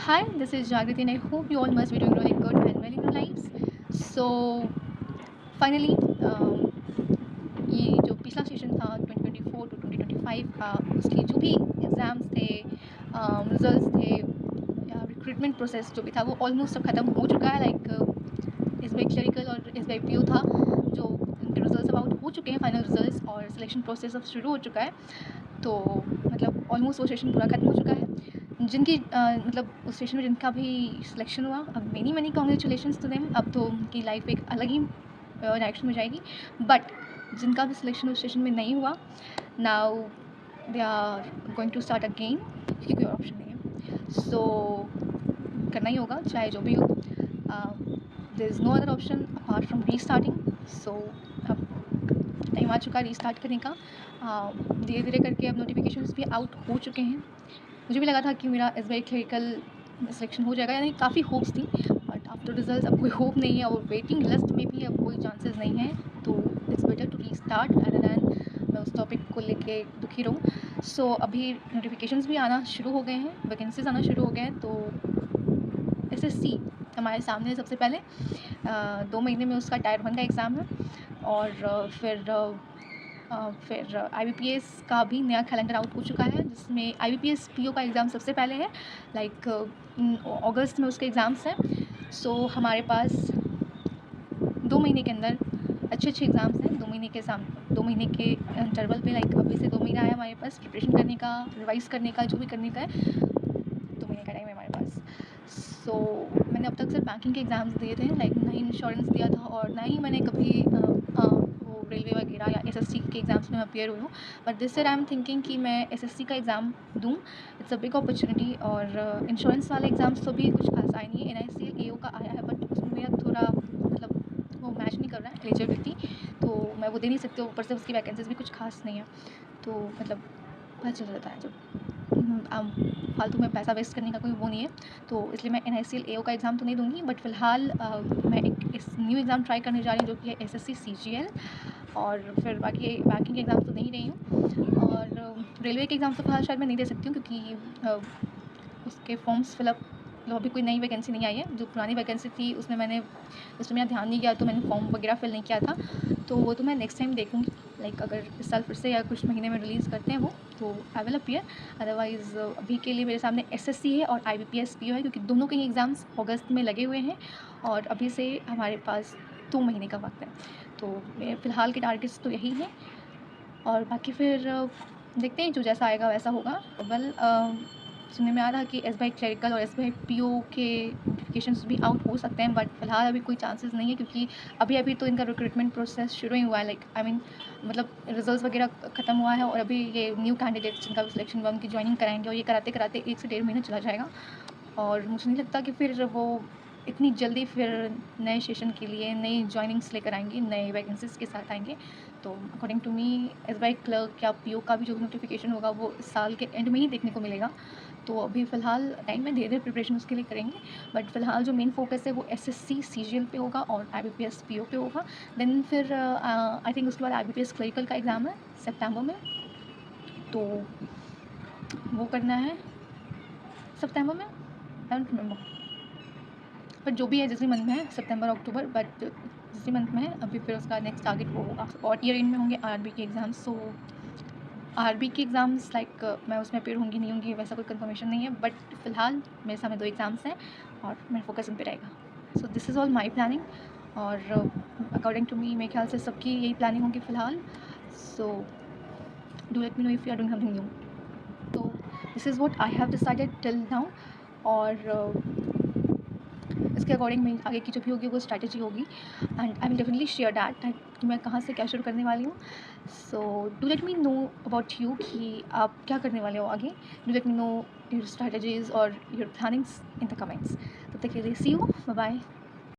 Hi, this is Jagriti and I hope you all must be doing really good and well in your lives. So, finally, ये जो पिछला session था 2024 to 2025 का उसके जो भी एग्ज़ाम्स थे, रिजल्ट्स थे या रिक्रूटमेंट प्रोसेस जो भी था वो ऑलमोस्ट सब ख़त्म हो चुका है। Like S B I clerical और S B I P O था जो उनके रिजल्ट्स अब आउट हो चुके हैं, फाइनल रिजल्ट्स, और सिलेक्शन प्रोसेस अब शुरू हो चुका है। तो मतलब ऑलमोस्ट वो सेशन पूरा ख़त्म हो चुका है। जिनकी मतलब उस सेशन में जिनका भी सिलेक्शन हुआ, अब मैनी कॉन्ग्रेचुलेशंस टू देम। अब तो उनकी लाइफ एक अलग ही डायरेक्शन में जाएगी। बट जिनका भी सिलेक्शन उस सेशन में नहीं हुआ, now they are going to start again, क्योंकि कोई और ऑप्शन नहीं है। सो करना ही होगा चाहे जो भी हो। There is no other option apart from restarting. So अब टाइम आ चुका है रीस्टार्ट करने का। धीरे धीरे करके अब नोटिफिकेशंस भी आउट हो चुके हैं। मुझे भी लगा था कि मेरा S B I clerical selection हो जाएगा, यानी काफ़ी होप्स थी, बट आफ्टर रिजल्ट अब कोई होप नहीं है और वेटिंग लिस्ट में भी अब कोई चांसेस नहीं है। तो it's better to restart rather than मैं उस टॉपिक को लेके दुखी रहूँ। सो अभी नोटिफिकेशंस भी आना शुरू हो गए हैं, वैकेंसीज आना शुरू हो गए हैं। तो एसएससी हमारे सामने सबसे पहले 2 महीने में उसका टायर 1 का एग्ज़ाम है, और फिर आईबीपीएस का भी नया कैलेंडर आउट हो चुका है, जिसमें आईबीपीएस पीओ का एग्ज़ाम सबसे पहले है। लाइक अगस्त में उसके एग्ज़ाम्स हैं। सो हमारे पास 2 महीने के अंदर अच्छे एग्ज़ाम्स हैं। 2 महीने के इंटरवल पे, लाइक अभी से 2 महीना है हमारे पास प्रिपरेशन करने का, रिवाइज करने का, जो भी करने का है। 2 महीने का टाइम है हमारे पास। सो मैंने अब तक सिर्फ बैंकिंग के एग्ज़ाम्स दिए थे, लाइक ना ही इंश्योरेंस दिया था और ना ही मैंने कभी वो रेलवे वगैरह या एसएससी के एग्ज़ाम्स में अपियर हुई हूँ। But this year I am thinking कि मैं एसएससी का एग्ज़ाम दूँ। It's a big opportunity. और इंश्योरेंस वाले एग्ज़ाम्स तो भी कुछ खास आए नहीं है। एनआईसीएल एओ का आया है, बट उसमें मेरा थोड़ा मतलब वो मैच नहीं कर रहा है एलिजिबिलिटी, तो मैं वो दे नहीं सकती हूँ। ऊपर से उसकी वैकेंसीज भी कुछ खास नहीं है। तो मतलब पता चल जाता है जब फालतू में पैसा वेस्ट करने का कोई वो नहीं है। तो इसलिए मैं एनआईसीएल एओ का एग्ज़ाम तो नहीं दूंगी, बट फ़िलहाल मैं एक इस न्यू एग्ज़ाम ट्राई करने जा रही हूँ, जो कि है एसएससी सीजीएल। और फिर बाकी बैंकिंग के एग्ज़ाम तो दे ही रही हूँ। और रेलवे के एग्ज़ाम तो फिलहाल शायद मैं नहीं दे सकती हूँ, क्योंकि उसके फॉर्म्स फिलअप अभी कोई नई वैकेंसी नहीं आई है। जो पुरानी वैकेंसी थी उसमें मेरा ध्यान नहीं गया, तो मैंने फॉर्म वगैरह फिल नहीं किया था। तो वो तो मैं नेक्स्ट टाइम देखूँगी। लाइक अगर इस साल फिर से या कुछ महीने में रिलीज़ करते हैं वो, तो आई विल अपीयर। अदरवाइज़ अभी के लिए मेरे सामने एसएससी है और आईबीपीएस पीओ है, क्योंकि दोनों के ही एग्ज़ाम्स अगस्त में लगे हुए हैं और अभी से हमारे पास 2 महीने का वक्त है। तो मेरे फ़िलहाल के टारगेट्स तो यही हैं, और बाकी फिर देखते हैं, जो जैसा आएगा वैसा होगा। वेल, सुनने में आ रहा है कि एसबीआई क्लरिकल और एसबीआई पीओ के नोटिफिकेशंस भी आउट हो सकते हैं, बट फिलहाल अभी कोई चांसेस नहीं है, क्योंकि अभी तो इनका रिक्रूटमेंट प्रोसेस शुरू ही हुआ है। लाइक आई मीन मतलब रिजल्ट्स वगैरह ख़त्म हुआ है, और अभी ये न्यू कैंडिडेट्स जिनका भी सिलेक्शन हुआ उनकी ज्वाइनिंग कराएंगे, और ये कराते कराते 1 से 1.5 महीना चला जाएगा। और मुझे नहीं लगता कि फिर वो इतनी जल्दी फिर नए सेशन के लिए नई जॉइनिंग्स लेकर आएंगे, नए वैकेंसीज़ के साथ आएंगे। तो according to me SBI clerk या पीओ का भी जो नोटिफिकेशन होगा वो इस साल के एंड में ही देखने को मिलेगा। तो अभी फ़िलहाल टाइम में धीरे-धीरे प्रिपरेशन उसके लिए करेंगे। बट फ़िलहाल जो मेन फ़ोकस है वो एसएससी सीजीएल पे होगा और आईबीपीएस पीओ पे होगा। देन फिर आई थिंक उसके बाद आईबीपीएस क्लरिकल का एग्ज़ाम है सितंबर में, तो वो करना है सितंबर में, आई डोंट रिमेंबर। बट जो भी है, जिस भी मंथ में है, सितंबर अक्टूबर, बट जिस भी मंथ में है, अभी फिर उसका नेक्स्ट टारगेट वो होगा। और ईयर एंड में होंगे आरबी के एग्ज़ाम्स। सो आरबी के एग्ज़ाम्स लाइक मैं उसमें अपियर होंगी नहीं होंगी वैसा कोई कंफर्मेशन नहीं है, बट फ़िलहाल मेरे सामने 2 एग्ज़ाम्स हैं और मेरा फोकस उन पे रहेगा। So this is all my planning. और अकॉर्डिंग टू मी मेरे ख्याल से सबकी यही प्लानिंग होगी फ़िलहाल। So do let me know if you are doing something new. तो this is what I have decided till now. और इसके अकॉर्डिंग मेरी आगे की जो भी होगी वो स्ट्रैटेजी होगी, and I will definitely share that कि मैं कहाँ से क्या शुरू करने वाली हूँ। So do let me know about you कि आप क्या करने वाले हो आगे। Do let me know your strategies और your plannings in the comments. तब तक के लिए सी यू, बाय बाय।